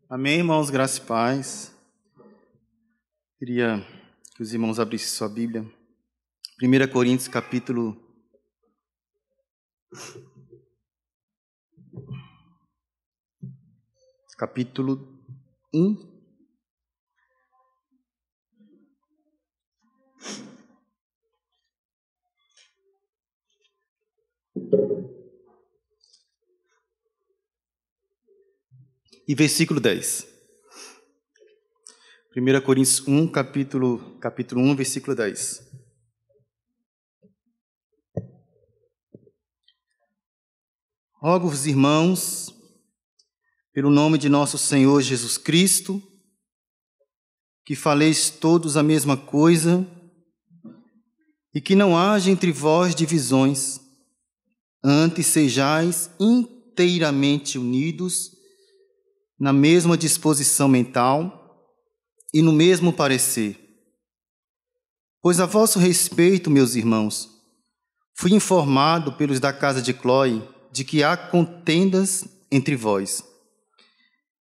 Amém, irmãos, graça e paz. Queria que os irmãos abrissem sua Bíblia. 1 Coríntios, capítulo 1. E versículo 10. 1 Coríntios 1, capítulo 1, versículo 10. Rogo-vos, irmãos, pelo nome de nosso Senhor Jesus Cristo, que faleis todos a mesma coisa e que não haja entre vós divisões, antes sejais inteiramente unidos na mesma disposição mental e no mesmo parecer. Pois a vosso respeito, meus irmãos, fui informado pelos da casa de Cloe de que há contendas entre vós.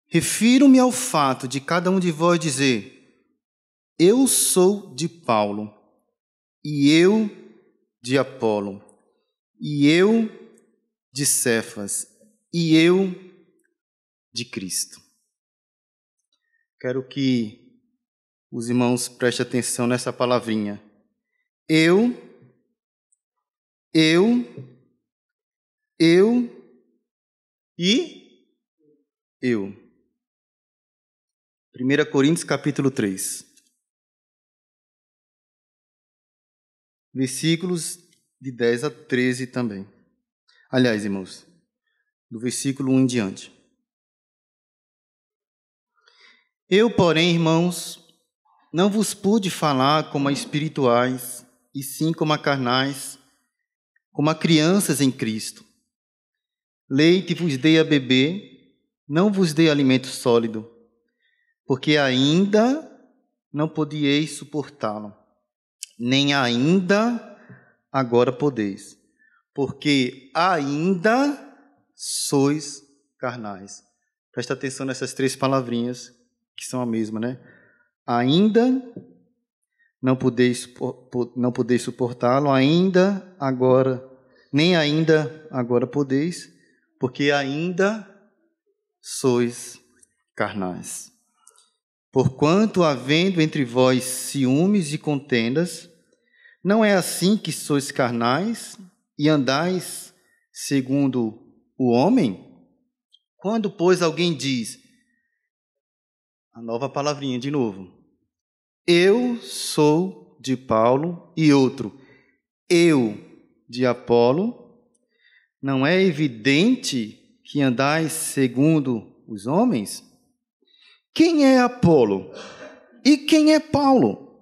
Refiro-me ao fato de cada um de vós dizer: eu sou de Paulo, e eu de Apolo, e eu de Cefas, e eu de Cristo. Quero que os irmãos prestem atenção nessa palavrinha. Eu e eu. 1 Coríntios capítulo 3. Versículos de 10 a 13 também. Aliás, irmãos, do versículo 1 em diante. Eu, porém, irmãos, não vos pude falar como a espirituais, e sim como a carnais, como a crianças em Cristo. Leite vos dei a beber, não vos dei alimento sólido, porque ainda não podieis suportá-lo, nem ainda agora podeis, porque ainda sois carnais. Presta atenção nessas três palavrinhas, que são a mesma, né? Ainda não podeis suportá-lo, ainda agora, nem ainda agora podeis, porque ainda sois carnais. Porquanto, havendo entre vós ciúmes e contendas, não é assim que sois carnais e andais segundo o homem? Quando, pois, alguém diz, a nova palavrinha de novo, eu sou de Paulo, e outro, eu de Apolo, não é evidente que andais segundo os homens? Quem é Apolo? E quem é Paulo?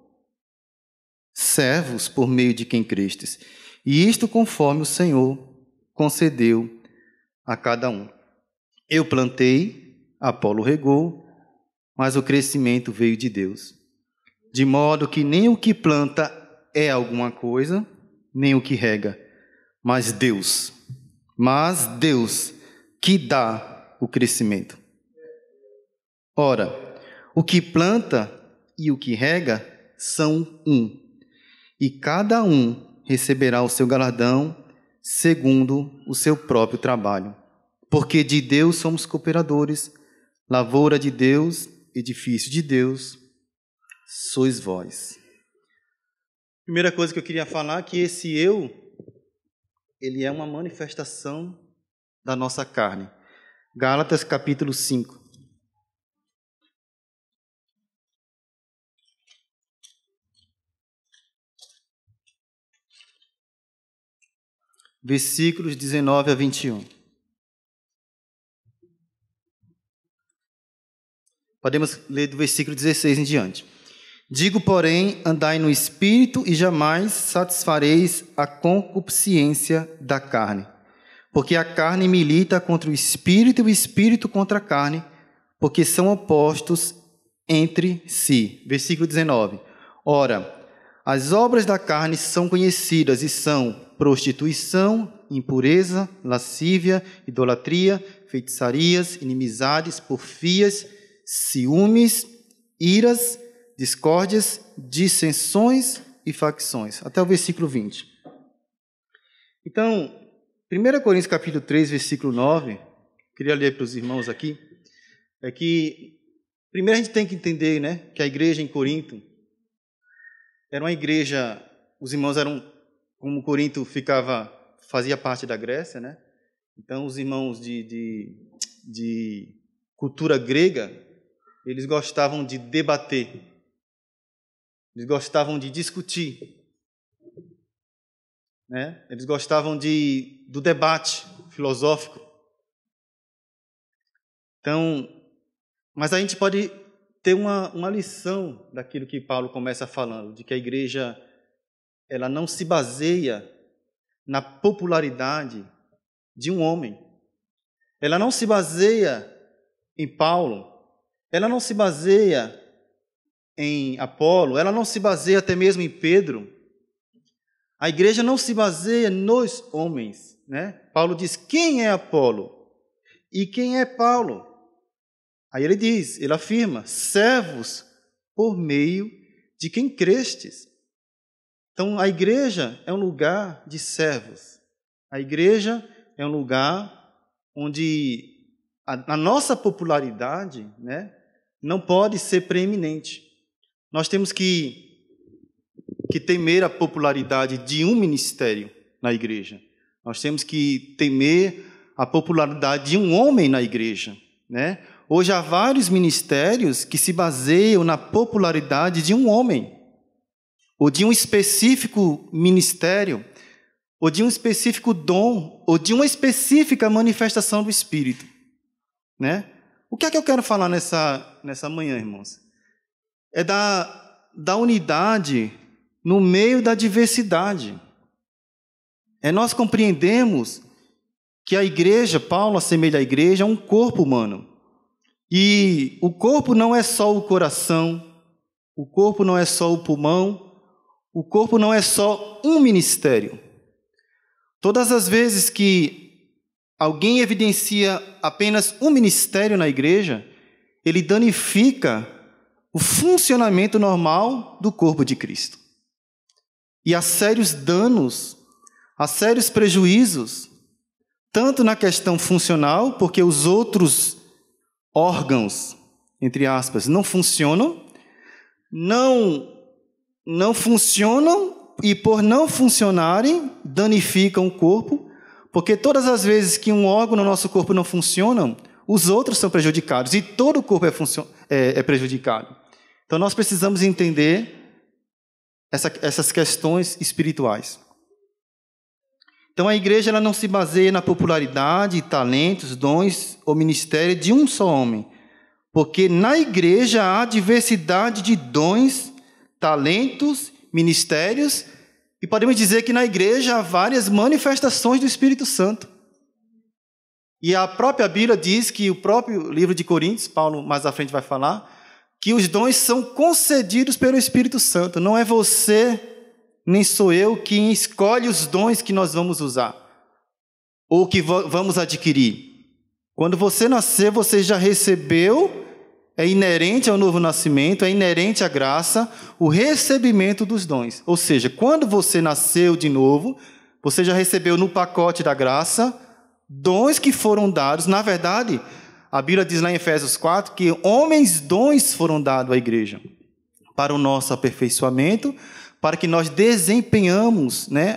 Servos por meio de quem crestes, e isto conforme o Senhor concedeu a cada um. Eu plantei, Apolo regou, mas o crescimento veio de Deus. De modo que nem o que planta é alguma coisa, nem o que rega, mas Deus que dá o crescimento. Ora, o que planta e o que rega são um, e cada um receberá o seu galardão segundo o seu próprio trabalho. Porque de Deus somos cooperadores, lavoura de Deus, edifício de Deus, sois vós. Primeira coisa que eu queria falar é que esse eu, ele é uma manifestação da nossa carne. Gálatas capítulo 5. Versículos 19 a 21. Podemos ler do versículo 16 em diante. Digo, porém, andai no Espírito e jamais satisfareis a concupiscência da carne. Porque a carne milita contra o Espírito e o Espírito contra a carne, porque são opostos entre si. Versículo 19. Ora, as obras da carne são conhecidas e são prostituição, impureza, lascívia, idolatria, feitiçarias, inimizades, porfias, ciúmes, iras, discórdias, dissensões e facções. Até o versículo 20. Então, 1 Coríntios capítulo 3, versículo 9, queria ler para os irmãos aqui, é que, primeiro a gente tem que entender, né, que a igreja em Corinto era uma igreja, os irmãos eram, como Corinto fazia parte da Grécia, né? Então os irmãos de cultura grega, eles gostavam de debater, eles gostavam de discutir, né? Eles gostavam do debate filosófico. Então, mas a gente pode ter uma lição daquilo que Paulo começa falando, de que a igreja ela não se baseia na popularidade de um homem. Ela não se baseia em Paulo, ela não se baseia em Apolo, ela não se baseia até mesmo em Pedro. A igreja não se baseia nos homens, né? Paulo diz: quem é Apolo? E quem é Paulo? Aí ele afirma: servos por meio de quem crestes. Então, a igreja é um lugar de servos. A igreja é um lugar onde a nossa popularidade, né, não pode ser preeminente. Nós temos que temer a popularidade de um ministério na igreja. Nós temos que temer a popularidade de um homem na igreja, né? Hoje há vários ministérios que se baseiam na popularidade de um homem, ou de um específico ministério, ou de um específico dom, ou de uma específica manifestação do Espírito, né? O que é que eu quero falar nessa manhã, irmãos? É da unidade no meio da diversidade. Nós compreendemos que a igreja, Paulo assemelha a igreja a um corpo humano. E o corpo não é só o coração, o corpo não é só o pulmão, o corpo não é só um ministério. Todas as vezes que alguém evidencia apenas um ministério na igreja, ele danifica o funcionamento normal do corpo de Cristo. E há sérios danos, há sérios prejuízos, tanto na questão funcional, porque os outros órgãos, entre aspas, não funcionam, não funcionam e, por não funcionarem, danificam o corpo, porque todas as vezes que um órgão no nosso corpo não funciona, os outros são prejudicados e todo o corpo é prejudicado. Então, nós precisamos entender essas questões espirituais. Então, a igreja ela não se baseia na popularidade, talentos, dons ou ministério de um só homem, porque na igreja há diversidade de dons, talentos, ministérios, e podemos dizer que na igreja há várias manifestações do Espírito Santo. E a própria Bíblia diz que o próprio livro de Coríntios, Paulo mais à frente vai falar, que os dons são concedidos pelo Espírito Santo. Não é você, nem sou eu, quem escolhe os dons que nós vamos usar, ou que vamos adquirir. Quando você nascer, você já recebeu, é inerente ao novo nascimento, é inerente à graça, o recebimento dos dons. Ou seja, quando você nasceu de novo, você já recebeu no pacote da graça dons que foram dados. Na verdade, a Bíblia diz lá em Efésios 4 que homens dons foram dados à igreja para o nosso aperfeiçoamento, para que nós desempenhamos, né,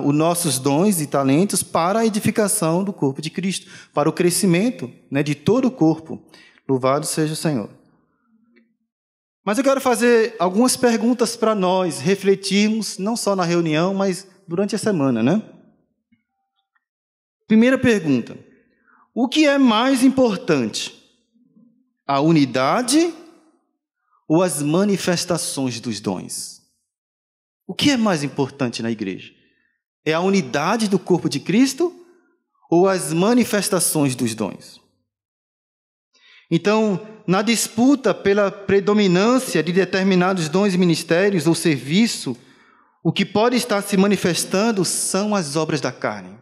os nossos dons e talentos para a edificação do corpo de Cristo, para o crescimento, né, de todo o corpo. Louvado seja o Senhor. Mas eu quero fazer algumas perguntas para nós refletirmos, não só na reunião, mas durante a semana, né? Primeira pergunta: o que é mais importante? A unidade ou as manifestações dos dons? O que é mais importante na igreja? É a unidade do corpo de Cristo ou as manifestações dos dons? Então, na disputa pela predominância de determinados dons e ministérios ou serviço, o que pode estar se manifestando são as obras da carne.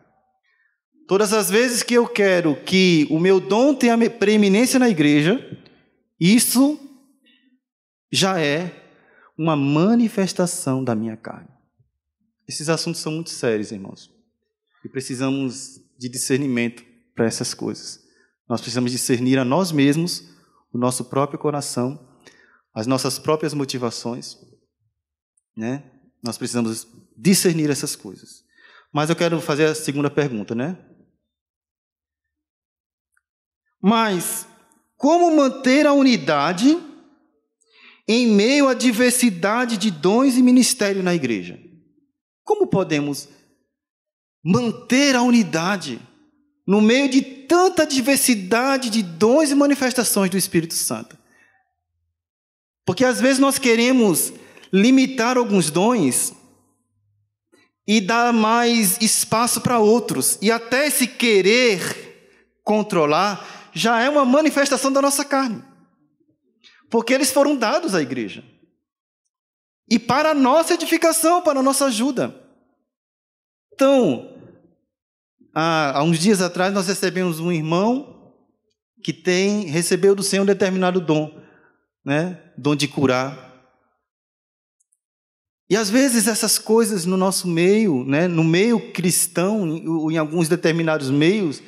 Todas as vezes que eu quero que o meu dom tenha preeminência na igreja, Isso já é uma manifestação da minha carne. Esses assuntos são muito sérios, irmãos. E precisamos de discernimento para essas coisas. Nós precisamos discernir a nós mesmos, o nosso próprio coração, as nossas próprias motivações, né? Nós precisamos discernir essas coisas. Mas eu quero fazer a segunda pergunta, né? Mas como manter a unidade em meio à diversidade de dons e ministério na igreja? Como podemos manter a unidade no meio de tanta diversidade de dons e manifestações do Espírito Santo? Porque às vezes nós queremos limitar alguns dons e dar mais espaço para outros. E até esse querer controlar já é uma manifestação da nossa carne. Porque eles foram dados à igreja. E para a nossa edificação, para a nossa ajuda. Então, há uns dias atrás nós recebemos um irmão que recebeu do Senhor um determinado dom, né? Dom de curar. E às vezes essas coisas no nosso meio, né? No meio cristão, em alguns determinados meios,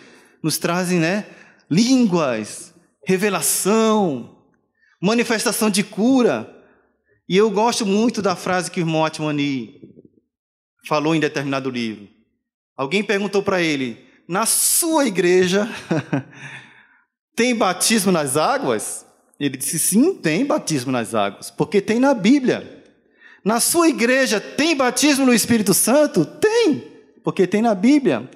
nos trazem, né? Línguas, revelação, manifestação de cura. E eu gosto muito da frase que o irmão Atmani falou em determinado livro. Alguém perguntou para ele: na sua igreja tem batismo nas águas? Ele disse: sim, tem batismo nas águas, porque tem na Bíblia. Na sua igreja tem batismo no Espírito Santo? Tem, porque tem na Bíblia.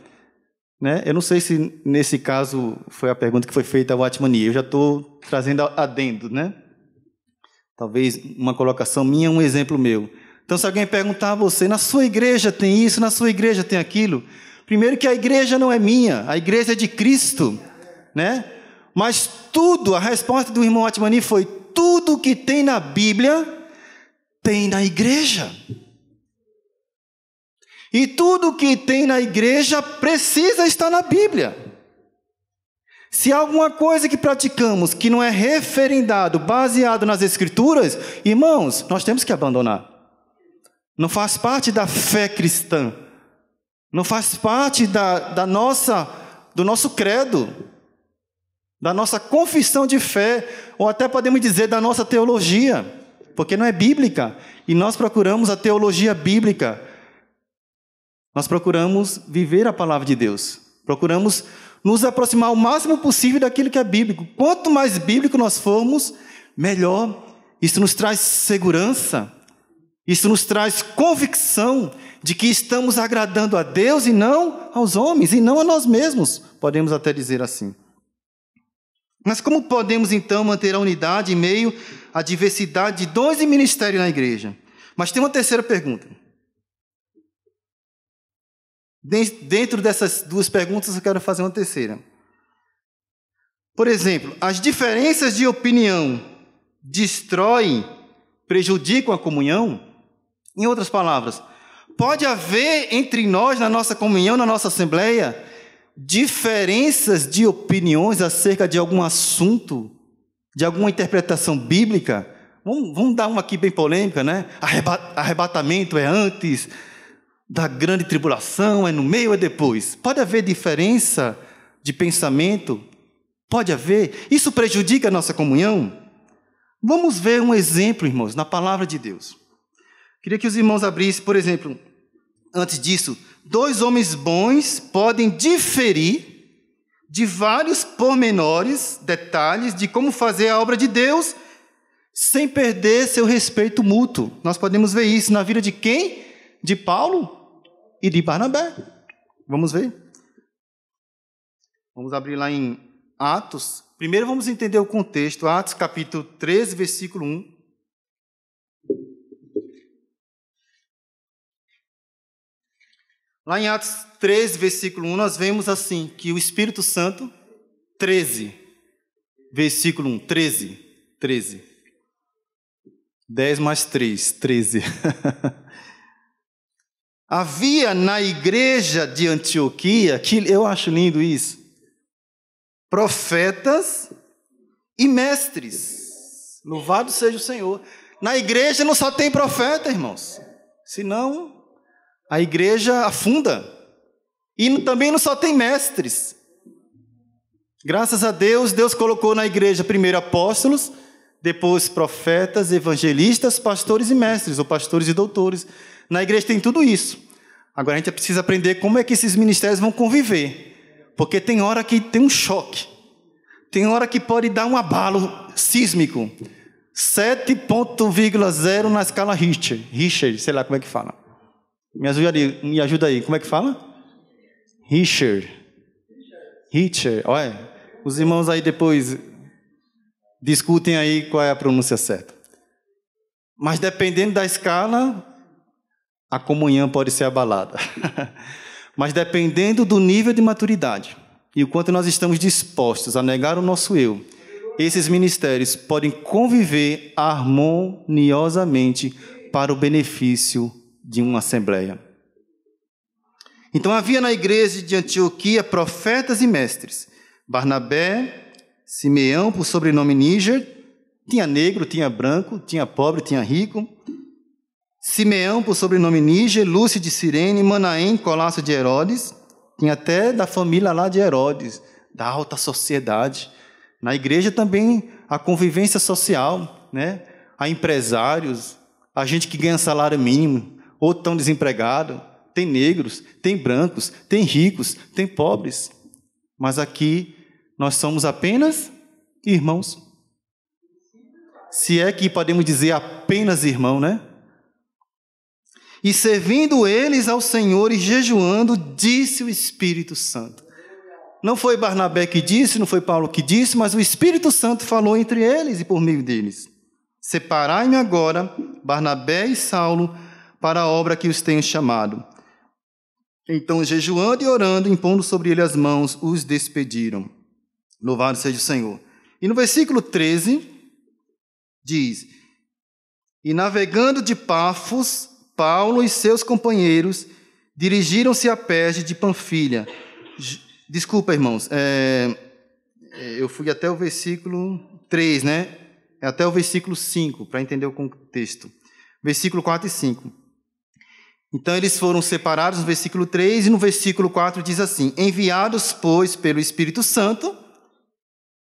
Né? Eu não sei se nesse caso foi a pergunta que foi feita ao Atmani. Eu já estou trazendo adendo, né? Talvez uma colocação minha, um exemplo meu. Então, se alguém perguntar a você: na sua igreja tem isso, na sua igreja tem aquilo? Primeiro que a igreja não é minha, a igreja é de Cristo, né? Mas tudo, a resposta do irmão Atmani foi: tudo que tem na Bíblia tem na igreja. E tudo que tem na igreja precisa estar na Bíblia. Se há alguma coisa que praticamos que não é referendado, baseado nas Escrituras, irmãos, nós temos que abandonar. Não faz parte da fé cristã. Não faz parte do nosso credo, da nossa confissão de fé, ou até podemos dizer da nossa teologia, porque não é bíblica. E nós procuramos a teologia bíblica. Nós procuramos viver a palavra de Deus. Procuramos nos aproximar o máximo possível daquilo que é bíblico. Quanto mais bíblico nós formos, melhor. Isso nos traz segurança. Isso nos traz convicção de que estamos agradando a Deus e não aos homens, e não a nós mesmos, podemos até dizer assim. Mas como podemos então manter a unidade em meio à diversidade de dons e ministério na igreja? Mas tem uma terceira pergunta. Dentro dessas duas perguntas eu quero fazer uma terceira. Por exemplo, as diferenças de opinião destroem, prejudicam a comunhão? Em outras palavras, pode haver entre nós, na nossa comunhão, na nossa assembleia, diferenças de opiniões acerca de algum assunto, de alguma interpretação bíblica? Vamos dar uma aqui bem polêmica, né? Arrebatamento é antes da grande tribulação, é no meio, é depois. Pode haver diferença de pensamento? Pode haver. Isso prejudica a nossa comunhão? Vamos ver um exemplo, irmãos, na palavra de Deus. Queria que os irmãos abrissem, por exemplo, antes disso, 2 homens bons podem diferir de vários pormenores, detalhes de como fazer a obra de Deus sem perder seu respeito mútuo. Nós podemos ver isso na vida de quem? De Paulo e de Barnabé. Vamos ver? Vamos abrir lá em Atos. Primeiro vamos entender o contexto. Atos capítulo 13, versículo 1. Lá em Atos 13, versículo 1, nós vemos assim, que o Espírito Santo, 13, versículo 1, 13. 10 mais 3, 13. Havia na igreja de Antioquia, que eu acho lindo isso, profetas e mestres. Louvado seja o Senhor. Na igreja não só tem profeta, irmãos. Senão, a igreja afunda. E também não só tem mestres. Graças a Deus, Deus colocou na igreja primeiro apóstolos, depois profetas, evangelistas, pastores e mestres, ou pastores e doutores. Na igreja tem tudo isso. Agora a gente precisa aprender como é que esses ministérios vão conviver. Porque tem hora que tem um choque. Tem hora que pode dar um abalo sísmico. 7,0 na escala Richter, sei lá como é que fala. Me ajuda aí, como é que fala? Richter. Olha, os irmãos aí depois discutem aí qual é a pronúncia certa. Mas dependendo da escala, a comunhão pode ser abalada. Mas dependendo do nível de maturidade e o quanto nós estamos dispostos a negar o nosso eu, esses ministérios podem conviver harmoniosamente para o benefício de uma assembleia. Então havia na igreja de Antioquia profetas e mestres. Barnabé, Simeão, por sobrenome Níger, tinha negro, tinha branco, tinha pobre, tinha rico. Simeão, por sobrenome Níger, Lúcio de Cirene, Manaém, Colácio de Herodes, tinha até da família lá de Herodes, da alta sociedade. Na igreja também a convivência social, né? Há empresários, há gente que ganha salário mínimo, outros estão desempregados, tem negros, tem brancos, tem ricos, tem pobres. Mas aqui nós somos apenas irmãos. Se é que podemos dizer apenas irmão, né? E servindo eles ao Senhor e jejuando, disse o Espírito Santo. Não foi Barnabé que disse, não foi Paulo que disse, mas o Espírito Santo falou entre eles e por meio deles. Separai-me agora, Barnabé e Saulo, para a obra que os tenho chamado. Então, jejuando e orando, impondo sobre ele as mãos, os despediram. Louvado seja o Senhor. E no versículo 13, diz: E navegando de Pafos, Paulo e seus companheiros dirigiram-se a Perge de Panfilha. Desculpa, irmãos, eu fui até o versículo 3, né? Até o versículo 5, para entender o contexto. Versículo 4 e 5. Então, eles foram separados no versículo 3, e no versículo 4 diz assim: Enviados, pois, pelo Espírito Santo,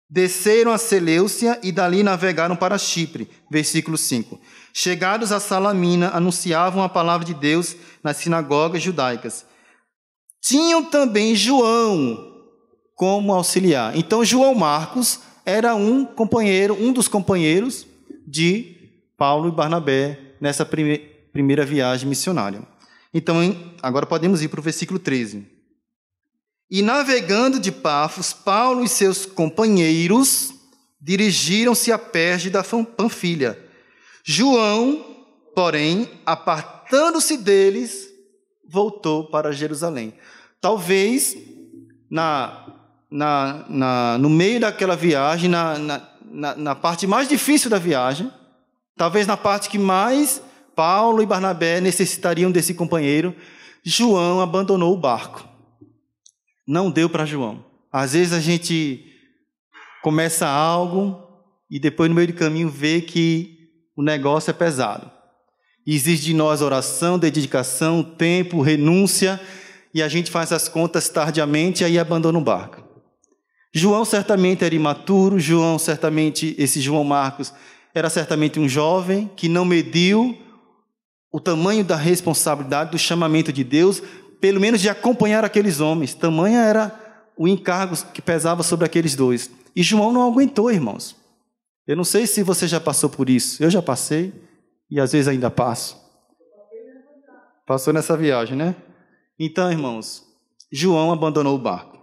desceram a Seleucia e dali navegaram para Chipre. Versículo 5. Chegados a Salamina, anunciavam a palavra de Deus nas sinagogas judaicas. Tinham também João como auxiliar. Então, João Marcos era um dos companheiros de Paulo e Barnabé nessa primeira viagem missionária. Então, agora podemos ir para o versículo 13. E navegando de Pafos, Paulo e seus companheiros dirigiram-se a Perge da Panfilha. João, porém, apartando-se deles, voltou para Jerusalém. Talvez no meio daquela viagem, na parte mais difícil da viagem, talvez na parte que mais Paulo e Barnabé necessitariam desse companheiro, João abandonou o barco. Não deu para João. Às vezes a gente começa algo e depois no meio do caminho vê que o negócio é pesado. E exige de nós oração, dedicação, tempo, renúncia, e a gente faz as contas tardiamente e aí abandona o barco. João certamente era imaturo, esse João Marcos era certamente um jovem que não mediu o tamanho da responsabilidade, do chamamento de Deus, pelo menos de acompanhar aqueles homens. Tamanha era o encargo que pesava sobre aqueles dois. E João não aguentou, irmãos. Eu não sei se você já passou por isso. Eu já passei e às vezes ainda passo. Passou nessa viagem, né? Então, irmãos, João abandonou o barco.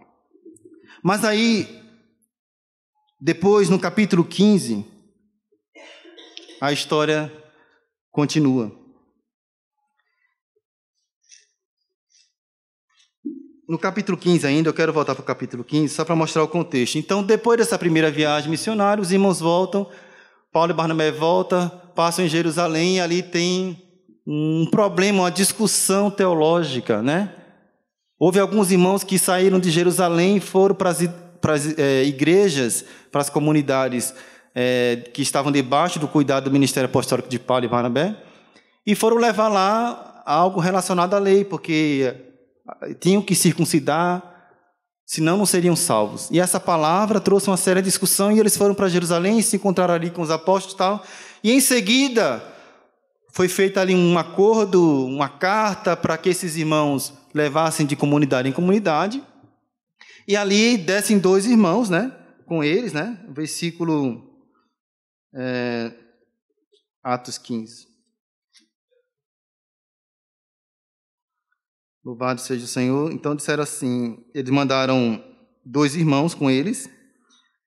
Mas aí, depois, no capítulo 15, a história continua. No capítulo 15 ainda, eu quero voltar para o capítulo 15, só para mostrar o contexto. Então, depois dessa primeira viagem missionária, os irmãos voltam, Paulo e Barnabé voltam, passam em Jerusalém, e ali tem um problema, uma discussão teológica, né? Houve alguns irmãos que saíram de Jerusalém e foram para as igrejas, para as comunidades que estavam debaixo do cuidado do ministério apostólico de Paulo e Barnabé, e foram levar lá algo relacionado à lei, porque tinham que circuncidar, senão não seriam salvos. E essa palavra trouxe uma séria discussão, e eles foram para Jerusalém e se encontraram ali com os apóstolos e tal. E em seguida foi feito ali um acordo, uma carta para que esses irmãos levassem de comunidade em comunidade. E ali descem 2 irmãos, né, com eles, né, versículo Atos 15. Louvado seja o Senhor. Então disseram assim, eles mandaram 2 irmãos com eles.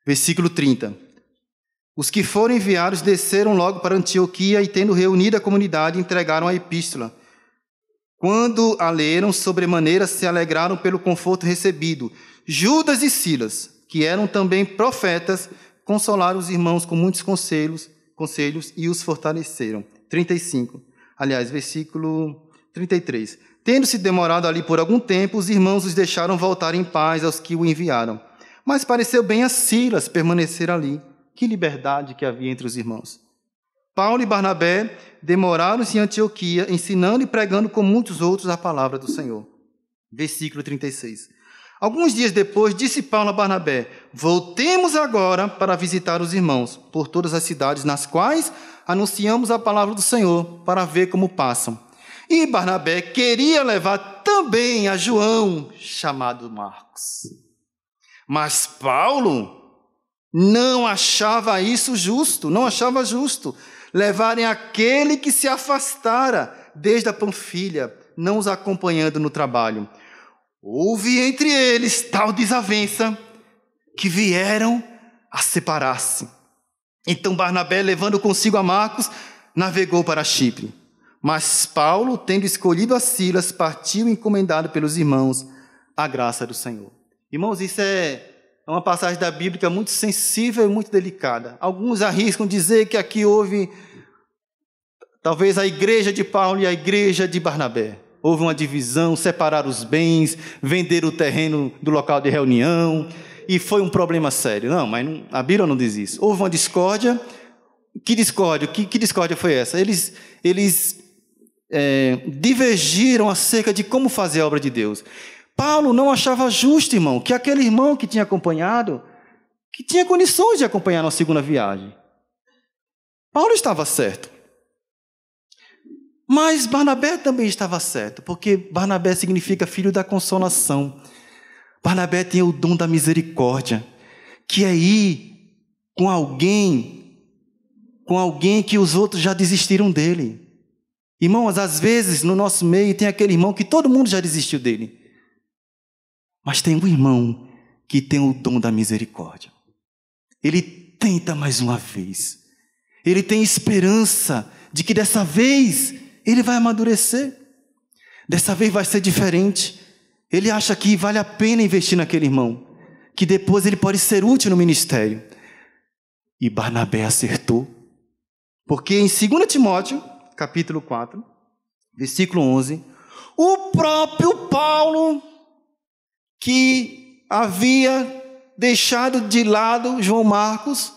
Versículo 30. Os que foram enviados desceram logo para Antioquia e, tendo reunido a comunidade, entregaram a epístola. Quando a leram, sobremaneira se alegraram pelo conforto recebido. Judas e Silas, que eram também profetas, consolaram os irmãos com muitos conselhos e os fortaleceram. 35. Aliás, versículo 33. Tendo-se demorado ali por algum tempo, os irmãos os deixaram voltar em paz aos que o enviaram. Mas pareceu bem a Silas permanecer ali. Que liberdade que havia entre os irmãos. Paulo e Barnabé demoraram-se em Antioquia, ensinando e pregando com muitos outros a palavra do Senhor. Versículo 36. Alguns dias depois, disse Paulo a Barnabé: voltemos agora para visitar os irmãos por todas as cidades nas quais anunciamos a palavra do Senhor, para ver como passam. E Barnabé queria levar também a João, chamado Marcos. Mas Paulo não achava isso justo, não achava justo levarem aquele que se afastara desde a Panfilha, não os acompanhando no trabalho. Houve entre eles tal desavença que vieram a separar-se. Então Barnabé, levando consigo a Marcos, navegou para Chipre. Mas Paulo, tendo escolhido a Silas, partiu encomendado pelos irmãos à graça do Senhor. Irmãos, isso é uma passagem da Bíblia muito sensível e muito delicada. Alguns arriscam dizer que aqui houve talvez a igreja de Paulo e a igreja de Barnabé. Houve uma divisão, separar os bens, vender o terreno do local de reunião, e foi um problema sério. Não, mas a Bíblia não diz isso. Houve uma discórdia. Que discórdia? Que discórdia foi essa? Eles divergiram acerca de como fazer a obra de Deus. Paulo não achava justo, irmão, que aquele irmão que tinha acompanhado, que tinha condições de acompanhar na segunda viagem. Paulo estava certo. Mas Barnabé também estava certo, porque Barnabé significa filho da consolação. Barnabé tem o dom da misericórdia, que é ir com alguém que os outros já desistiram dele. Irmãos, às vezes no nosso meio tem aquele irmão que todo mundo já desistiu dele. Mas tem um irmão que tem o dom da misericórdia. Ele tenta mais uma vez. Ele tem esperança de que dessa vez ele vai amadurecer. Dessa vez vai ser diferente. Ele acha que vale a pena investir naquele irmão, que depois ele pode ser útil no ministério. E Barnabé acertou. Porque em 2 Timóteo, capítulo 4, versículo 11, o próprio Paulo, que havia deixado de lado João Marcos,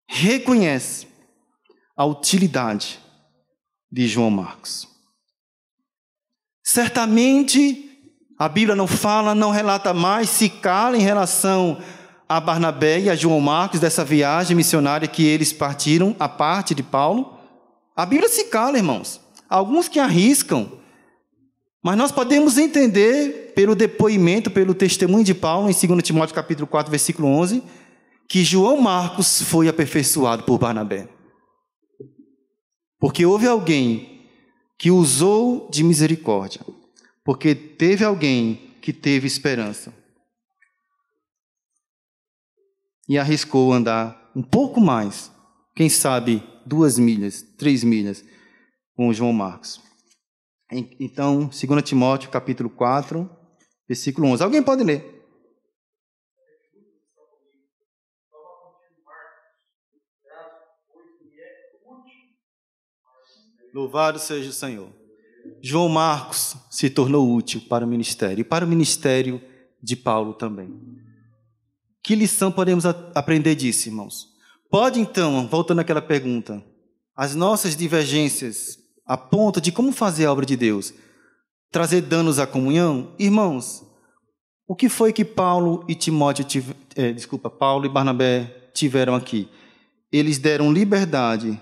reconhece a utilidade de João Marcos. Certamente, a Bíblia não fala, não relata mais, se cala em relação a Barnabé e a João Marcos, dessa viagem missionária que eles partiram, a parte de Paulo. A Bíblia se cala, irmãos. Alguns que arriscam, mas nós podemos entender pelo depoimento, pelo testemunho de Paulo, em 2 Timóteo capítulo 4, versículo 11, que João Marcos foi aperfeiçoado por Barnabé. Porque houve alguém que usou de misericórdia, porque teve alguém que teve esperança e arriscou andar um pouco mais, quem sabe 2 milhas, 3 milhas, com João Marcos. Então, 2 Timóteo capítulo 4, versículo 11. Alguém pode ler? Louvado seja o Senhor. João Marcos se tornou útil para o ministério, e para o ministério de Paulo também. Que lição podemos aprender disso, irmãos? Pode então, voltando àquela pergunta, as nossas divergências a ponto de como fazer a obra de Deus, trazer danos à comunhão? Irmãos, o que foi que Paulo e Barnabé tiveram aqui? Eles deram liberdade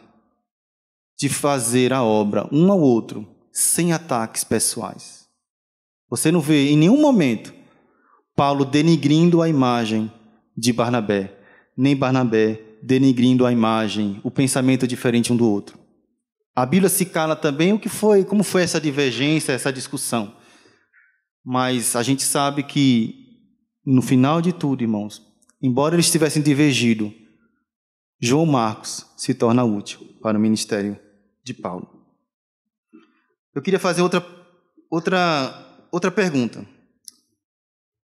de fazer a obra um ao outro, sem ataques pessoais. Você não vê em nenhum momento Paulo denigrindo a imagem de Barnabé, nem Barnabé denigrindo a imagem, o pensamento diferente um do outro. A Bíblia se cala também como foi essa divergência, essa discussão. Mas a gente sabe que, no final de tudo, irmãos, embora eles tivessem divergido, João Marcos se torna útil para o ministério de Paulo. Eu queria fazer outra pergunta.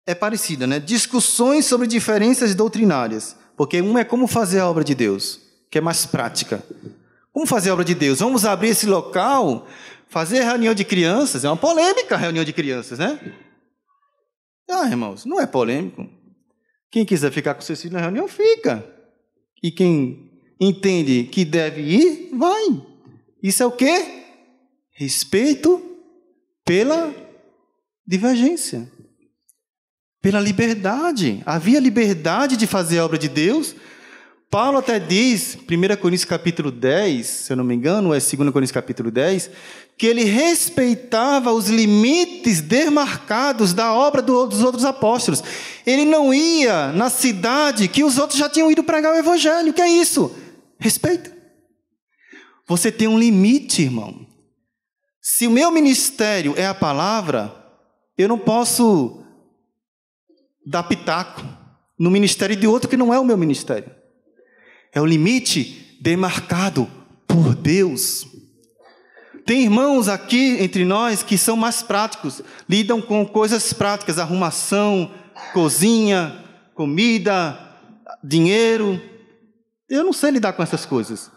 É parecida, né? Discussões sobre diferenças doutrinárias. Porque uma é como fazer a obra de Deus, que é mais prática. Como fazer a obra de Deus? Vamos abrir esse local, fazer reunião de crianças. É uma polêmica a reunião de crianças, né? Irmãos, não é polêmico. Quem quiser ficar com seus filhos na reunião, fica. E quem entende que deve ir, vai. Isso é o quê? Respeito pela divergência. Pela liberdade. Havia liberdade de fazer a obra de Deus. Paulo até diz, 1 Coríntios capítulo 10, se eu não me engano, ou é 2 Coríntios capítulo 10, que ele respeitava os limites demarcados da obra dos outros apóstolos. Ele não ia na cidade que os outros já tinham ido pregar o evangelho. O que é isso? Respeito. Você tem um limite, irmão. Se o meu ministério é a palavra, eu não posso dar pitaco no ministério de outro que não é o meu ministério. É o limite demarcado por Deus. Tem irmãos aqui entre nós que são mais práticos, lidam com coisas práticas, arrumação, cozinha, comida, dinheiro. Eu não sei lidar com essas coisas. O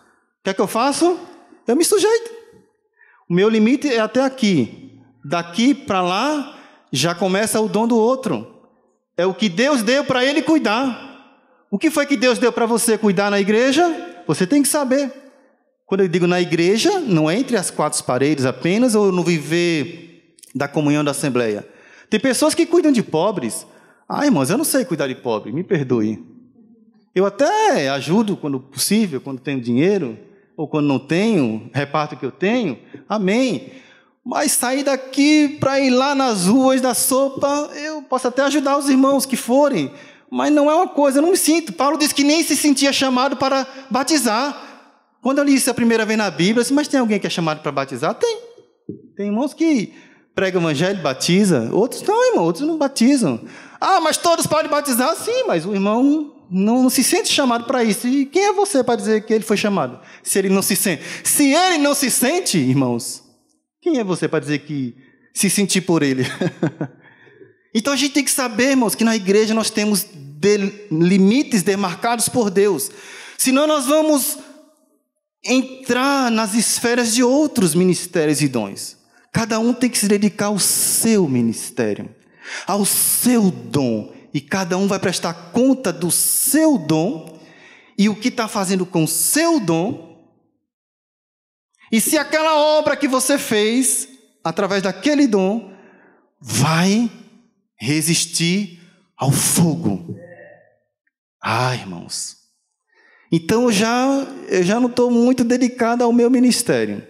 que é que eu faço? Eu me sujeito. O meu limite é até aqui. Daqui para lá já começa o dom do outro. É o que Deus deu para ele cuidar. O que foi que Deus deu para você cuidar na igreja? Você tem que saber. Quando eu digo na igreja, não é entre as quatro paredes apenas, ou no viver da comunhão da assembleia. Tem pessoas que cuidam de pobres. Irmãos, eu não sei cuidar de pobre, me perdoe. Eu até ajudo quando possível, quando tenho dinheiro, ou quando não tenho, reparto o que eu tenho. Amém. Mas sair daqui para ir lá nas ruas da sopa, eu posso até ajudar os irmãos que forem, mas não é uma coisa, eu não me sinto. Paulo disse que nem se sentia chamado para batizar. Quando eu li isso a primeira vez na Bíblia, eu disse, mas tem alguém que é chamado para batizar? Tem. Tem irmãos que pregam o evangelho, batizam. Outros não, irmão, outros não batizam. Mas todos podem batizar? Sim, mas o irmão não se sente chamado para isso. E quem é você para dizer que ele foi chamado? Se ele não se sente. Se ele não se sente, irmãos, quem é você para dizer que se sentir por ele? Então a gente tem que saber, irmãos, que na igreja nós temos limites demarcados por Deus. Senão nós vamos entrar nas esferas de outros ministérios e dons. Cada um tem que se dedicar ao seu ministério, ao seu dom. E cada um vai prestar conta do seu dom e o que está fazendo com o seu dom. E se aquela obra que você fez, através daquele dom, vai resistir ao fogo. Irmãos. Então eu já não estou muito dedicado ao meu ministério.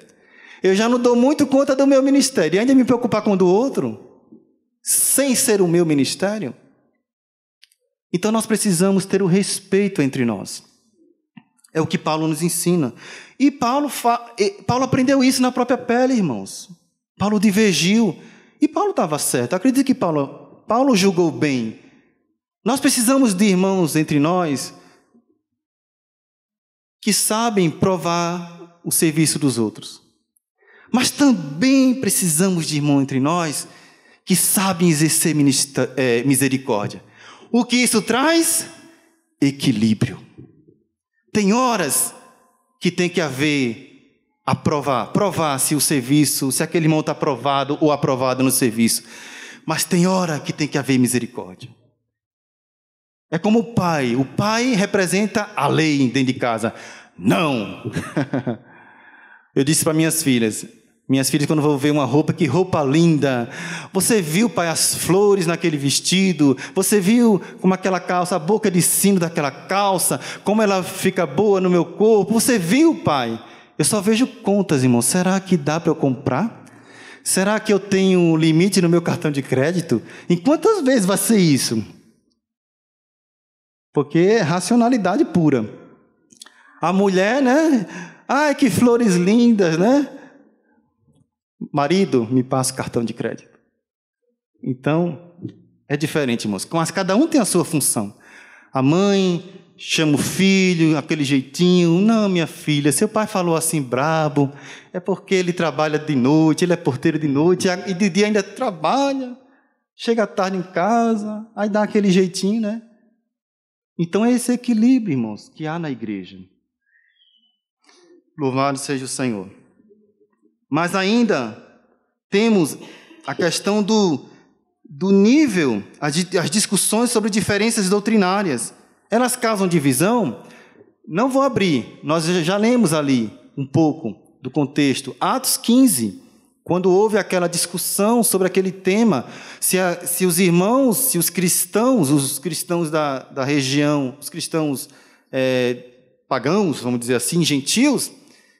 Eu já não dou muito conta do meu ministério. E ainda me preocupar com o do outro, sem ser o meu ministério. Então nós precisamos ter o respeito entre nós. É o que Paulo nos ensina. E Paulo aprendeu isso na própria pele, irmãos. Paulo divergiu. E Paulo estava certo. Acredito que Paulo julgou bem. Nós precisamos de irmãos entre nós que sabem provar o serviço dos outros. Mas também precisamos de irmãos entre nós que sabem exercer misericórdia. O que isso traz? Equilíbrio. Tem horas que tem que haver provar se o serviço, se aquele irmão está aprovado ou aprovado no serviço. Mas tem hora que tem que haver misericórdia. É como o pai. O pai representa a lei dentro de casa. Não! Eu disse para minhas filhas, quando vão ver uma roupa, que roupa linda. Você viu, pai, as flores naquele vestido? Você viu como aquela calça, a boca de sino daquela calça, como ela fica boa no meu corpo? Você viu, pai? Eu só vejo contas, irmão. Será que dá para eu comprar? Será que eu tenho limite no meu cartão de crédito? Em quantas vezes vai ser isso? Porque é racionalidade pura. A mulher, né? Ai, que flores lindas, né? Marido, me passa o cartão de crédito. Então, é diferente, irmãos. Mas cada um tem a sua função. A mãe chama o filho, aquele jeitinho. Não, minha filha, seu pai falou assim brabo, é porque ele trabalha de noite, ele é porteiro de noite, e de dia ainda trabalha, chega tarde em casa, aí dá aquele jeitinho, né? Então é esse equilíbrio, irmãos, que há na igreja. Louvado seja o Senhor. Mas ainda temos a questão do nível, as discussões sobre diferenças doutrinárias. Elas causam divisão? Não vou abrir, nós já lemos ali um pouco do contexto. Atos 15, quando houve aquela discussão sobre aquele tema, se os irmãos, se os cristãos da região, os cristãos pagãos, vamos dizer assim, gentios,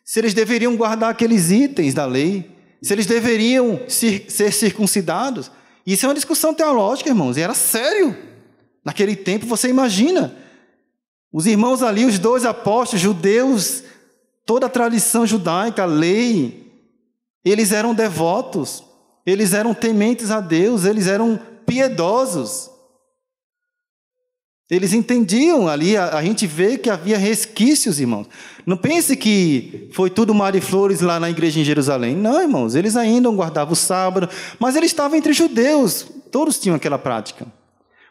se eles deveriam guardar aqueles itens da lei, se eles deveriam ser circuncidados. Isso é uma discussão teológica, irmãos, e era sério. Naquele tempo, você imagina, os irmãos ali, os 12 apóstolos, judeus, toda a tradição judaica, a lei, eles eram devotos, eles eram tementes a Deus, eles eram piedosos. Eles entendiam ali, a gente vê que havia resquícios, irmãos. Não pense que foi tudo mar e flores lá na igreja em Jerusalém. Não, irmãos, eles ainda guardavam o sábado, mas eles estavam entre judeus, todos tinham aquela prática.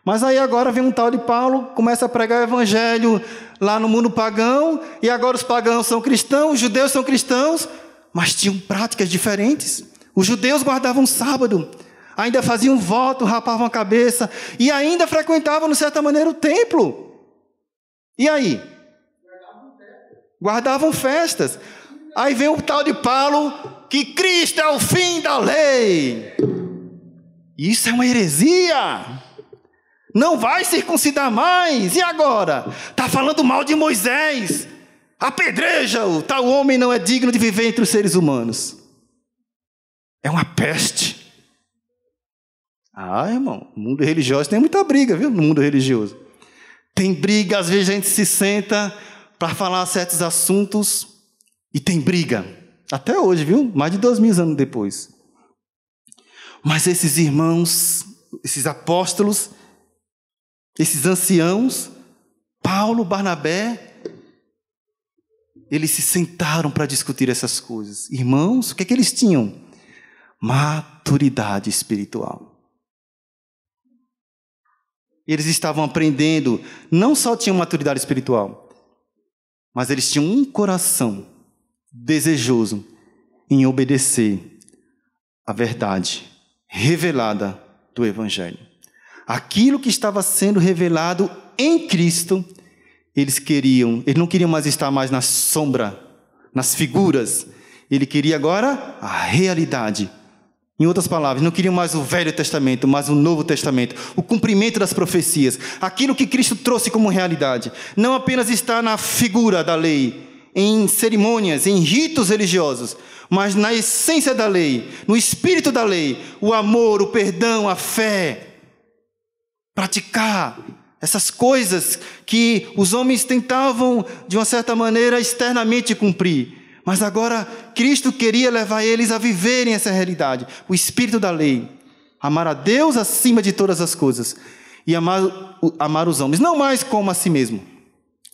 Mas aí agora vem um tal de Paulo, começa a pregar o evangelho lá no mundo pagão, e agora os pagãos são cristãos, os judeus são cristãos, mas tinham práticas diferentes. Os judeus guardavam o sábado, ainda faziam voto, rapavam a cabeça, e ainda frequentavam, de certa maneira, o templo. E aí? Guardavam festas. Aí vem o tal de Paulo, que Cristo é o fim da lei. Isso é uma heresia. Não vai circuncidar mais. E agora? Está falando mal de Moisés. Apedreja-o. Tal homem não é digno de viver entre os seres humanos. É uma peste. Irmão, no mundo religioso tem muita briga, viu? No mundo religioso. Tem briga, às vezes a gente se senta para falar certos assuntos e tem briga. Até hoje, viu? Mais de 2000 anos depois. Mas esses irmãos, esses apóstolos, esses anciãos, Paulo, Barnabé, eles se sentaram para discutir essas coisas. Irmãos, o que é que eles tinham? Maturidade espiritual. Eles estavam aprendendo, não só tinham maturidade espiritual, mas eles tinham um coração desejoso em obedecer a verdade revelada do Evangelho. Aquilo que estava sendo revelado em Cristo, eles não queriam mais estar mais na sombra, nas figuras. Ele queria agora a realidade. Em outras palavras, não queriam mais o Velho Testamento, mas o Novo Testamento, o cumprimento das profecias, aquilo que Cristo trouxe como realidade. Não apenas estar na figura da lei, em cerimônias, em ritos religiosos, mas na essência da lei, no espírito da lei, o amor, o perdão, a fé. Praticar essas coisas que os homens tentavam, de uma certa maneira, externamente cumprir. Mas agora Cristo queria levar eles a viverem essa realidade, o espírito da lei, amar a Deus acima de todas as coisas e amar os homens, não mais como a si mesmo,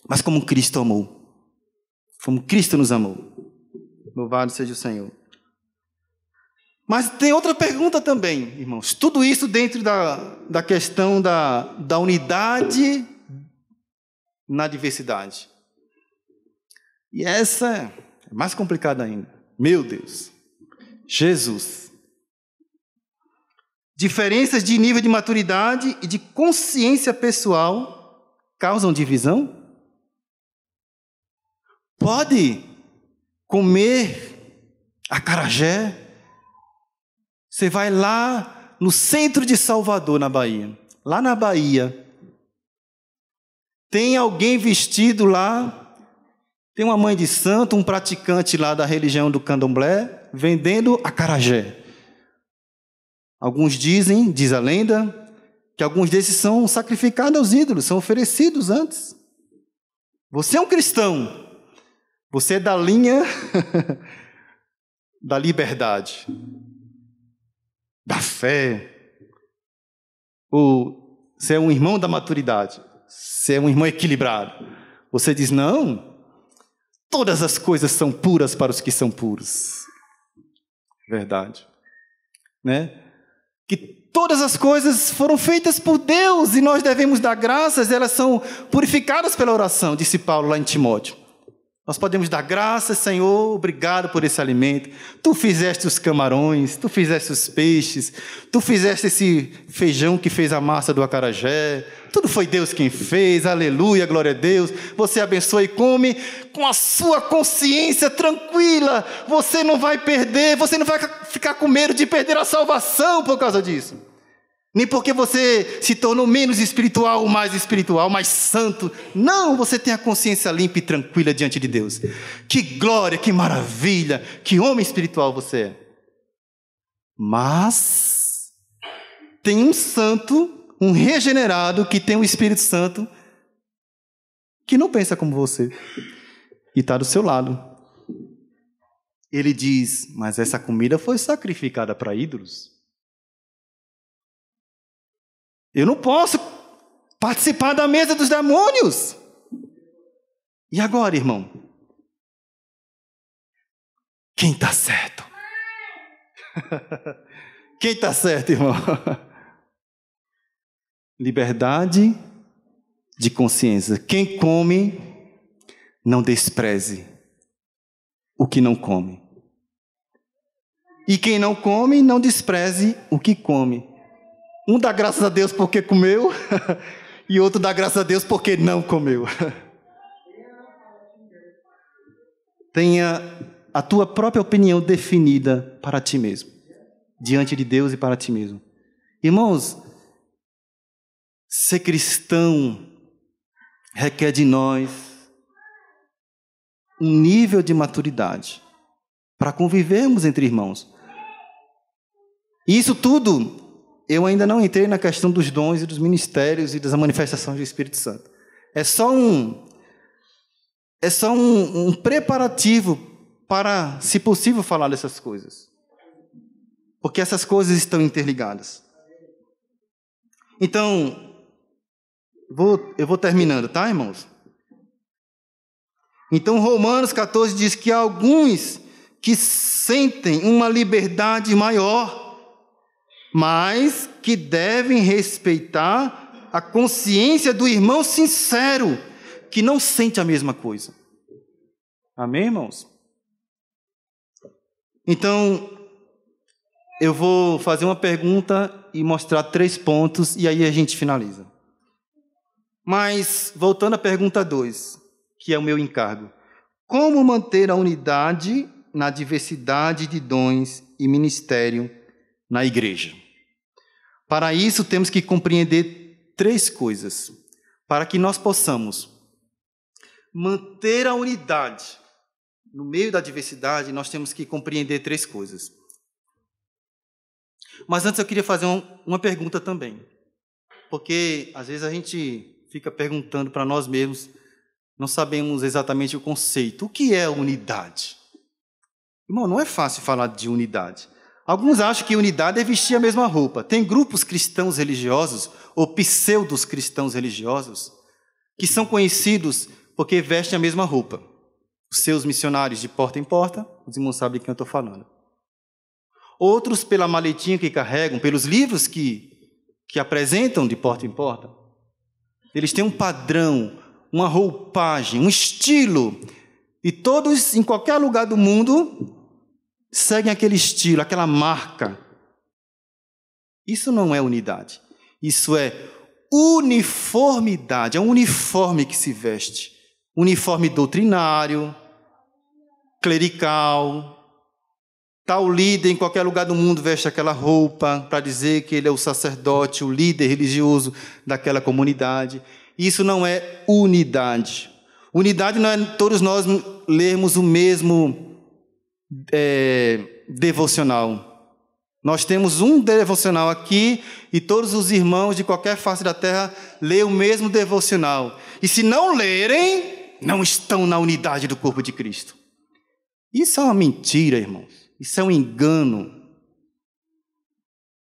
mas como Cristo amou, como Cristo nos amou. Louvado seja o Senhor. Mas tem outra pergunta também, irmãos, tudo isso dentro da questão da unidade na diversidade. E essa é mais complicado ainda. Meu Deus. Jesus. Diferenças de nível de maturidade e de consciência pessoal causam divisão? Pode comer acarajé? Você vai lá no centro de Salvador, na Bahia. Lá na Bahia, tem alguém vestido lá, tem uma mãe de santo, um praticante lá da religião do candomblé, vendendo acarajé. Alguns dizem, diz a lenda, que alguns desses são sacrificados aos ídolos, são oferecidos antes. Você é um cristão, você é da linha da liberdade, da fé, ou você é um irmão da maturidade, você é um irmão equilibrado. Você diz, não, todas as coisas são puras para os que são puros. Verdade. Né? Que todas as coisas foram feitas por Deus e nós devemos dar graças, elas são purificadas pela oração, disse Paulo lá em Timóteo. Nós podemos dar graças, Senhor, obrigado por esse alimento. Tu fizeste os camarões, tu fizeste os peixes, tu fizeste esse feijão que fez a massa do acarajé. Tudo foi Deus quem fez, aleluia, glória a Deus. Você abençoa e come com a sua consciência tranquila. Você não vai perder, você não vai ficar com medo de perder a salvação por causa disso. Nem porque você se tornou menos espiritual ou mais espiritual, mais santo. Não, você tem a consciência limpa e tranquila diante de Deus. Que glória, que maravilha, que homem espiritual você é. Mas tem um santo, um regenerado, que tem o Espírito Santo, que não pensa como você. E está do seu lado. Ele diz, mas essa comida foi sacrificada para ídolos. Eu não posso participar da mesa dos demônios. E agora, irmão? Quem está certo? Quem está certo, irmão? Liberdade de consciência. Quem come, não despreze o que não come. E quem não come, não despreze o que come. Um dá graças a Deus porque comeu, e outro dá graças a Deus porque não comeu. Tenha a tua própria opinião definida para ti mesmo, diante de Deus e para ti mesmo. Irmãos, ser cristão requer de nós um nível de maturidade para convivermos entre irmãos. E isso tudo... Eu ainda não entrei na questão dos dons e dos ministérios e das manifestações do Espírito Santo. É só um preparativo para, se possível, falar dessas coisas. Porque essas coisas estão interligadas. Então, eu vou terminando, tá, irmãos? Então, Romanos 14 diz que há alguns que sentem uma liberdade maior, mas que devem respeitar a consciência do irmão sincero, que não sente a mesma coisa. Amém, irmãos? Então, eu vou fazer uma pergunta e mostrar 3 pontos, e aí a gente finaliza. Mas, voltando à pergunta 2, que é o meu encargo. Como manter a unidade na diversidade de dons e ministério na igreja? Para isso, temos que compreender 3 coisas. Para que nós possamos manter a unidade no meio da diversidade, nós temos que compreender 3 coisas. Mas antes eu queria fazer uma pergunta também. Porque, às vezes, a gente fica perguntando para nós mesmos, não sabemos exatamente o conceito. O que é unidade? Irmão, não é fácil falar de unidade. Alguns acham que unidade é vestir a mesma roupa. Tem grupos cristãos religiosos, ou pseudos cristãos religiosos, que são conhecidos porque vestem a mesma roupa. Os seus missionários de porta em porta, os irmãos sabem de quem eu estou falando. Outros pela maletinha que carregam, pelos livros que apresentam de porta em porta. Eles têm um padrão, uma roupagem, um estilo. E todos, em qualquer lugar do mundo, seguem aquele estilo, aquela marca. Isso não é unidade. Isso é uniformidade, é um uniforme que se veste. Uniforme doutrinário, clerical. Tal líder em qualquer lugar do mundo veste aquela roupa para dizer que ele é o sacerdote, o líder religioso daquela comunidade. Isso não é unidade. Unidade não é todos nós lermos o mesmo devocional. Nós temos um devocional aqui e todos os irmãos de qualquer face da terra lêem o mesmo devocional. E se não lerem, não estão na unidade do corpo de Cristo. Isso é uma mentira, irmãos. Isso é um engano.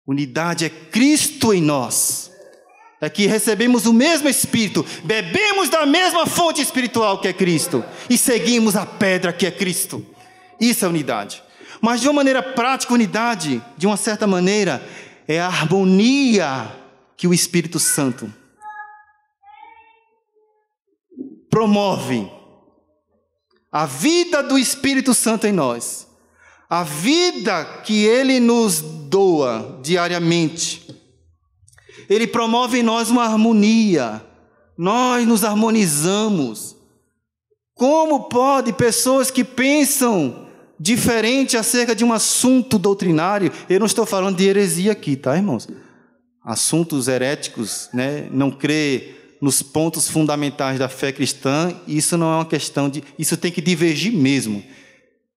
Unidade é Cristo em nós. É que recebemos o mesmo Espírito, bebemos da mesma fonte espiritual que é Cristo e seguimos a pedra que é Cristo. Isso é unidade. Mas de uma maneira prática, unidade, de uma certa maneira, é a harmonia que o Espírito Santo promove. A vida do Espírito Santo em nós. A vida que Ele nos doa diariamente. Ele promove em nós uma harmonia. Nós nos harmonizamos. Como pode pessoas que pensam diferente acerca de um assunto doutrinário? Eu não estou falando de heresia aqui, tá, irmãos? Assuntos heréticos, né? Não crer nos pontos fundamentais da fé cristã, isso não é uma questão de... Isso tem que divergir mesmo.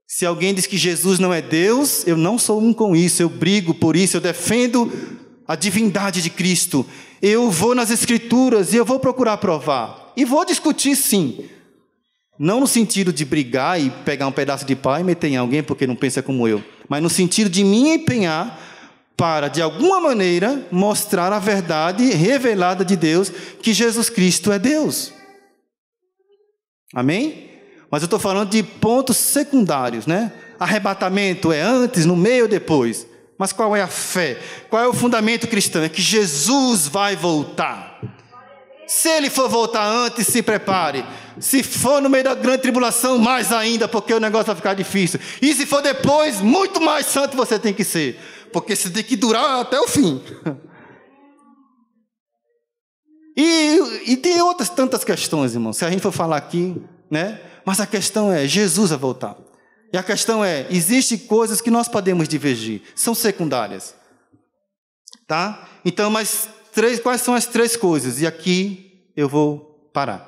Se alguém diz que Jesus não é Deus, eu não sou um com isso, eu brigo por isso, eu defendo a divindade de Cristo. Eu vou nas Escrituras e eu vou procurar provar. E vou discutir, sim. Não no sentido de brigar e pegar um pedaço de pau e meter em alguém porque não pensa como eu. Mas no sentido de me empenhar para, de alguma maneira, mostrar a verdade revelada de Deus, que Jesus Cristo é Deus. Amém? Mas eu estou falando de pontos secundários, né? Arrebatamento é antes, no meio ou depois. Mas qual é a fé? Qual é o fundamento cristão? É que Jesus vai voltar. Se Ele for voltar antes, se prepare. Se for no meio da grande tribulação, mais ainda, porque o negócio vai ficar difícil. E se for depois, muito mais santo você tem que ser. Porque você tem que durar até o fim. E tem outras tantas questões, irmão. Se a gente for falar aqui, né? Mas a questão é, Jesus vai voltar. E a questão é, existem coisas que nós podemos divergir. São secundárias. Tá? Então, quais são as 3 coisas? E aqui eu vou parar.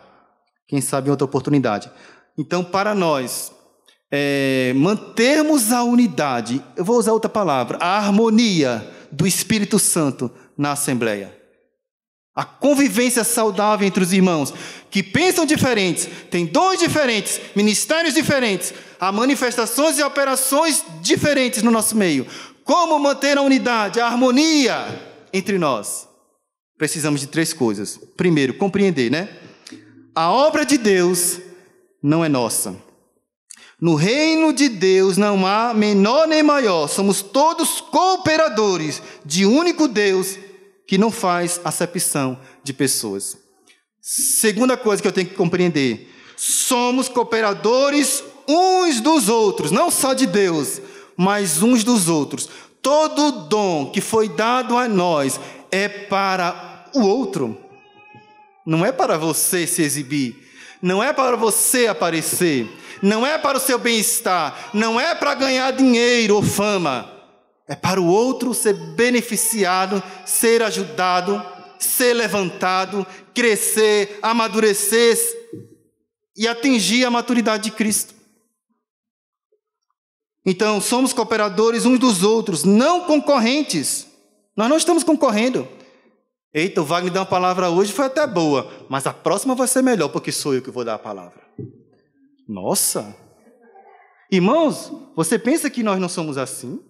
Quem sabe em outra oportunidade. Então, para nós mantermos a unidade, eu vou usar outra palavra, a harmonia do Espírito Santo na Assembleia. A convivência saudável entre os irmãos, que pensam diferentes, têm dons diferentes, ministérios diferentes, há manifestações e operações diferentes no nosso meio. Como manter a unidade, a harmonia entre nós? Precisamos de 3 coisas. Primeiro, compreender, né? A obra de Deus não é nossa. No reino de Deus não há menor nem maior. Somos todos cooperadores de único Deus que não faz acepção de pessoas. Segunda coisa que eu tenho que compreender. Somos cooperadores uns dos outros. Não só de Deus, mas uns dos outros. Todo dom que foi dado a nós é para o outro. Não é para você se exibir, não é para você aparecer, não é para o seu bem-estar, não é para ganhar dinheiro ou fama, é para o outro ser beneficiado, ser ajudado, ser levantado, crescer, amadurecer e atingir a maturidade de Cristo. Então, somos cooperadores uns dos outros, não concorrentes. Nós não estamos concorrendo. Eita, o Wagner deu uma palavra hoje, foi até boa, mas a próxima vai ser melhor, porque sou eu que vou dar a palavra. Nossa! Irmãos, você pensa que nós não somos assim?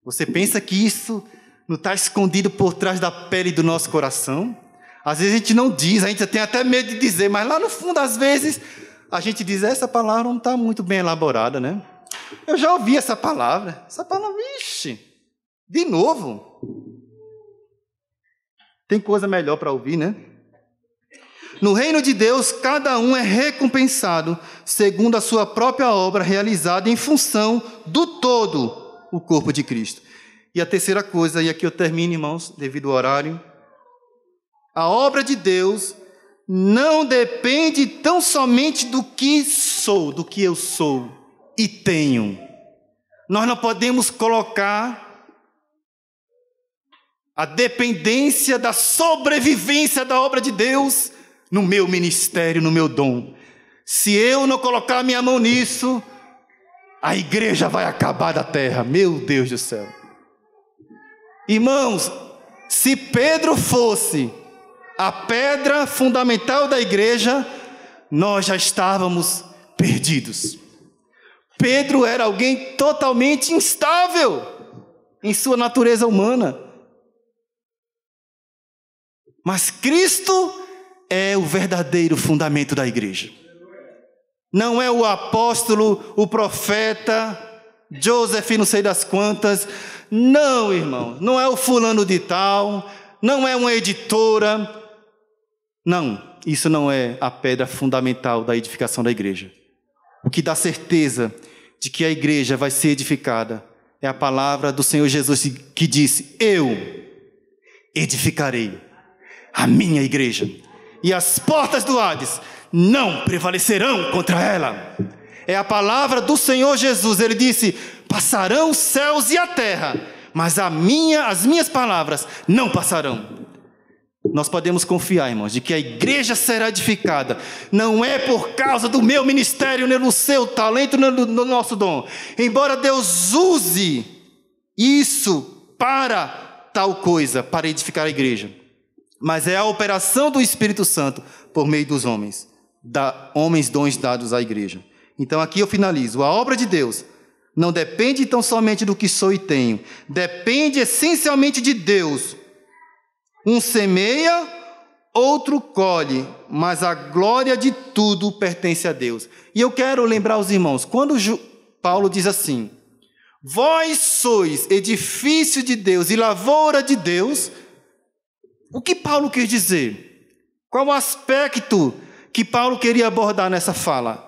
Você pensa que isso não está escondido por trás da pele do nosso coração? Às vezes a gente não diz, a gente tem até medo de dizer, mas lá no fundo, às vezes, a gente diz, essa palavra não está muito bem elaborada, né? Eu já ouvi essa palavra, vixe, de novo. Tem coisa melhor para ouvir, né? No reino de Deus, cada um é recompensado segundo a sua própria obra realizada em função do todo, o corpo de Cristo. E a terceira coisa, e aqui eu termino, irmãos, devido ao horário, A obra de Deus não depende tão somente do que sou, do que eu sou e tenho. Nós não podemos colocar a dependência da sobrevivência da obra de Deus no meu ministério, no meu dom. Se eu não colocar minha mão nisso, a igreja vai acabar da terra. Meu Deus do céu. Irmãos, se Pedro fosse a pedra fundamental da igreja, nós já estávamos perdidos. Pedro era alguém totalmente instável em sua natureza humana. Mas Cristo é o verdadeiro fundamento da igreja. Não é o apóstolo, o profeta, Joseph, não sei das quantas. Não, irmão, não é o fulano de tal, não é uma editora. Não, isso não é a pedra fundamental da edificação da igreja. O que dá certeza de que a igreja vai ser edificada é a palavra do Senhor Jesus que disse: eu edificarei a minha igreja, e as portas do Hades não prevalecerão contra ela. É a palavra do Senhor Jesus. Ele disse: passarão os céus e a terra, mas as minhas palavras não passarão. Nós podemos confiar, irmãos, de que a igreja será edificada. Não é por causa do meu ministério, nem do seu talento, nem do nosso dom. Embora Deus use isso para tal coisa, para edificar a igreja. Mas é a operação do Espírito Santo por meio dos homens. Homens dons dados à igreja. Então aqui eu finalizo. A obra de Deus não depende tão somente do que sou e tenho. Depende essencialmente de Deus. Um semeia, outro colhe, mas a glória de tudo pertence a Deus. E eu quero lembrar os irmãos, quando Paulo diz assim: vós sois edifício de Deus e lavoura de Deus, o que Paulo quer dizer? Qual o aspecto que Paulo queria abordar nessa fala?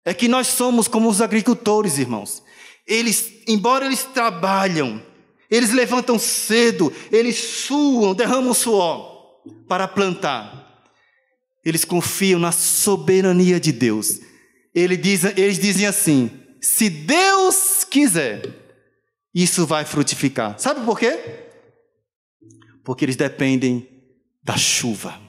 É que nós somos como os agricultores, irmãos. Embora eles trabalham, eles levantam cedo, eles suam, derramam suor para plantar. Eles confiam na soberania de Deus. Eles dizem assim: se Deus quiser, isso vai frutificar. Sabe por quê? Porque eles dependem da chuva.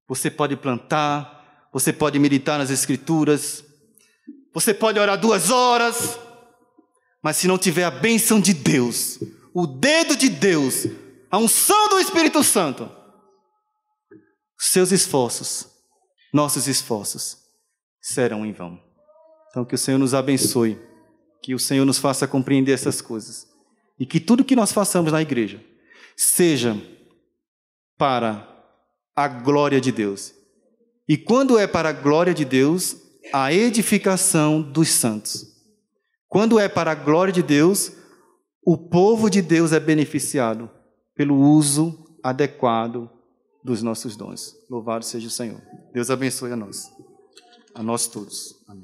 Você pode plantar, você pode meditar nas Escrituras, você pode orar 2 horas, mas se não tiver a bênção de Deus, o dedo de Deus, a unção do Espírito Santo, seus esforços, nossos esforços, serão em vão. Então que o Senhor nos abençoe, que o Senhor nos faça compreender essas coisas, e que tudo que nós façamos na igreja seja para a glória de Deus. E quando é para a glória de Deus, a edificação dos santos. Quando é para a glória de Deus, o povo de Deus é beneficiado pelo uso adequado dos nossos dons. Louvado seja o Senhor. Deus abençoe a nós todos. Amém.